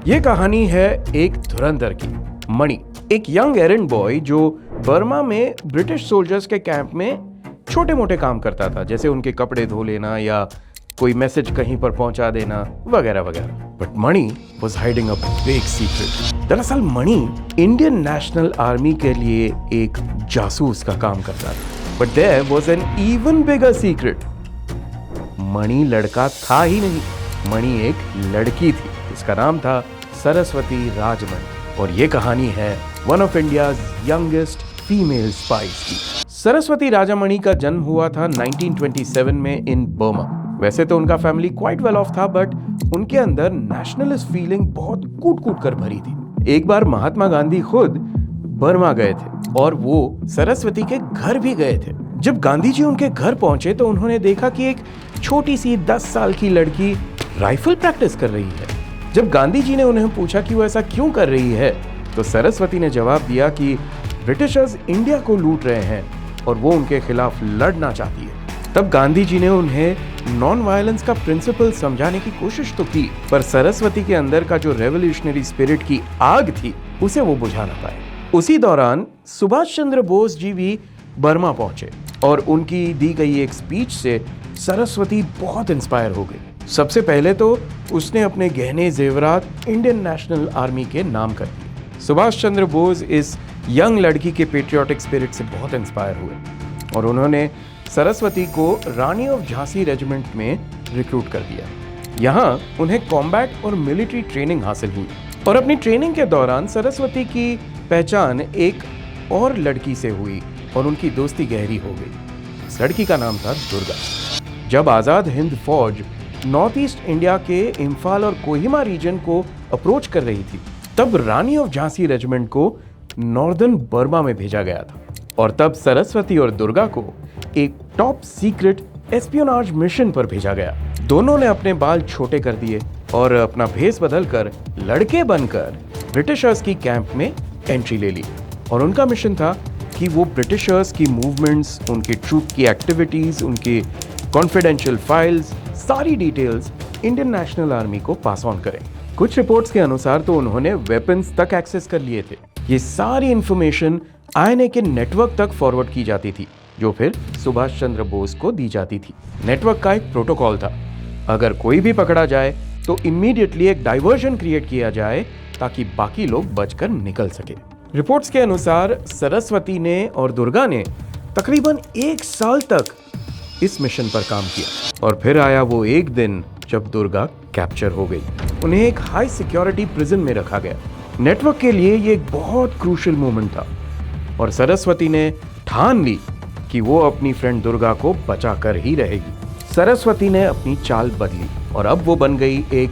ये कहानी है एक धुरंधर की। मणि एक यंग एरंड बॉय जो बर्मा में ब्रिटिश सोल्जर्स के कैंप में छोटे मोटे काम करता था, जैसे उनके कपड़े धो लेना या कोई मैसेज कहीं पर पहुंचा देना वगैरह वगैरह। But Mani was hiding a big secret. दरअसल मणि इंडियन नेशनल आर्मी के लिए एक जासूस का काम करता था। But there was an even bigger secret. Mani लड़का था ही नहीं, मणि एक लड़की थी। इसका नाम था सरस्वती राजमणि। और ये कहानी है one of India's youngest female spies की। सरस्वती राजामणि का जन्म हुआ था 1927 में इन बर्मा। वैसे तो उनका फैमिली क्वाइट वेल ऑफ था, बट उनके अंदर नेशनलिस्ट फीलिंग बहुत कूट कूट कर भरी थी। एक बार महात्मा गांधी खुद बर्मा गए थे और वो सरस्वती के घर भी गए थे। जब गांधी जी उनके घर पहुंचे तो उन्होंने देखा कि एक छोटी सी 10 साल की लड़की राइफल प्रैक्टिस कर रही है। जब गांधी जी ने उन्हें पूछा कि वो ऐसा क्यों कर रही है, तो सरस्वती ने जवाब दिया कि ब्रिटिशर्स इंडिया को लूट रहे हैं और वो उनके खिलाफ लड़ना चाहती है। तब गांधी जी ने उन्हें नॉन वायलेंस का प्रिंसिपल समझाने की कोशिश तो की, पर सरस्वती के अंदर का जो रेवोल्यूशनरी स्पिरिट की आग थी उसे वो बुझा ना पाए। उसी दौरान सुभाष चंद्र बोस जी भी बर्मा पहुंचे और उनकी दी गई एक स्पीच से सरस्वती बहुत इंस्पायर हो गई। सबसे पहले तो उसने अपने गहने जेवरात इंडियन नेशनल आर्मी के नाम कर दिए। सुभाष चंद्र बोस इस यंग लड़की के पेट्रियोटिक स्पिरिट से बहुत इंस्पायर हुए और उन्होंने सरस्वती को रानी ऑफ झांसी रेजिमेंट में रिक्रूट कर दिया। यहाँ उन्हें कॉम्बैट और मिलिट्री ट्रेनिंग हासिल हुई और अपनी ट्रेनिंग के दौरान सरस्वती की पहचान एक और लड़की से हुई और उनकी दोस्ती गहरी हो गई। इस लड़की का नाम था दुर्गा। जब आज़ाद हिंद फौज नॉर्थ ईस्ट इंडिया के इम्फाल और कोहिमा रीजन को अप्रोच कर रही थी, तब रानी ऑफ झांसी रेजिमेंट को नॉर्दर्न बर्मा में भेजा गया था। और तब सरस्वती और दुर्गा को एक टॉप सीक्रेट एस्पियोनाज मिशन पर भेजा गया। दोनों ने अपने बाल छोटे कर दिए और अपना भेस बदलकर लड़के बनकर ब्रिटिशर्स की कैंप में एंट्री ले ली। और उनका मिशन था कि वो ब्रिटिशर्स की मूवमेंट्स, उनकी ट्रूप की एक्टिविटीज, उनकी कॉन्फिडेंशियल फाइल्स, सारी डिटेल्स इंडियन नेशनल आर्मी को पास ऑन करें। कुछ रिपोर्ट्स के अनुसार तो उन्होंने वेपन्स तक एक्सेस कर लिए थे। ये सारी इंफॉर्मेशन आईएनए के नेटवर्क तक फॉरवर्ड की जाती थी, जो फिर सुभाष चंद्र बोस को दी जाती थी। नेटवर्क का एक प्रोटोकॉल था, अगर कोई भी पकड़ा जाए तो इमीडिएटली एक डाइवर्जन क्रिएट किया जाए ताकि बाकी लोग बचकर निकल सके। रिपोर्ट्स के अनुसार सरस्वती ने और दुर्गा ने तकरीबन 1 साल तक इस मिशन पर काम किया और फिर आया वो एक दिन जब दुर्गा कैप्चर हो गई। उन्हें एक हाई सिक्योरिटी प्रिजन में रखा गया। नेटवर्क के लिए ये एक बहुत क्रूशियल मोमेंट था और सरस्वती ने ठान ली कि वो अपनी फ्रेंड दुर्गा को बचा कर ही रहेगी। सरस्वती ने अपनी चाल बदली और अब वो बन गई एक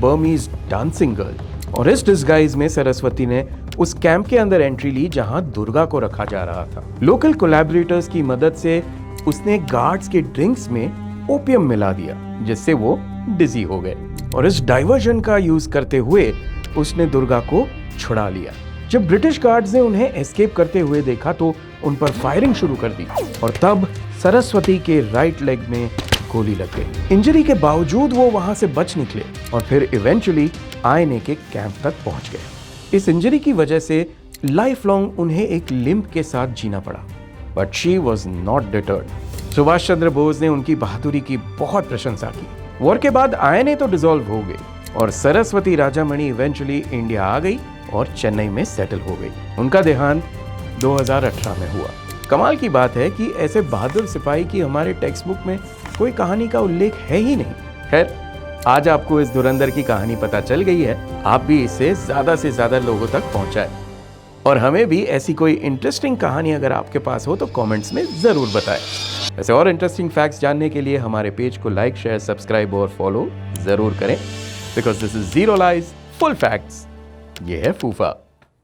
बर्मीज डांसिंग गर्ल। और इस डिस्गाइज में सरस्वती ने उस कैंप के अंदर एंट्री ली जहां दुर्गा को रखा जा रहा था। लोकल कोलैबोरेटर्स की मदद से उसने गार्ड्स के ड्रिंक्स में ओपियम मिला दिया, जिससे वो डिजी हो गए और इस डाइवर्जन का यूज करते हुए उसने दुर्गा को छुड़ा लिया। जब ब्रिटिश गार्ड्स ने उन्हें एस्केप करते हुए देखा तो उन पर फायरिंग शुरू कर दी और तब सरस्वती के राइट लेग में गोली लग गई। इंजरी के बावजूद वो वहां से बच निकले और फिर इवेंचुअली आईएनए के कैंप तक पहुंच गए। इस इंजरी की वजह से लाइफ लॉन्ग उन्हें एक लिम्प के साथ जीना पड़ा, but she was not deterred. Subhash Chandra Bose ने उनकी बहादुरी की बहुत प्रशंसा की। वॉर के बाद आईएनए तो डिसॉल्व हो गई और सरस्वती राजामणि इवेंचुअली इंडिया आ गई और चेन्नई में सेटल हो गई। उनका देहांत 2018 में हुआ। कमाल की बात है कि ऐसे बहादुर सिपाही की हमारे टेक्स्ट बुक में कोई कहानी का उल्लेख है ही नहीं। खैर, आज आपको इस धुरंधर की कहानी पता चल गई है। आप भी इसे ज्यादा से ज्यादा लोगों तक पहुंचाएं और हमें भी ऐसी कोई इंटरेस्टिंग कहानी अगर आपके पास हो तो कमेंट्स में जरूर बताएं। ऐसे और इंटरेस्टिंग फैक्ट्स जानने के लिए हमारे पेज को लाइक, शेयर, सब्सक्राइब और फॉलो जरूर करें, because this is zero lies full facts. ये है फूफा।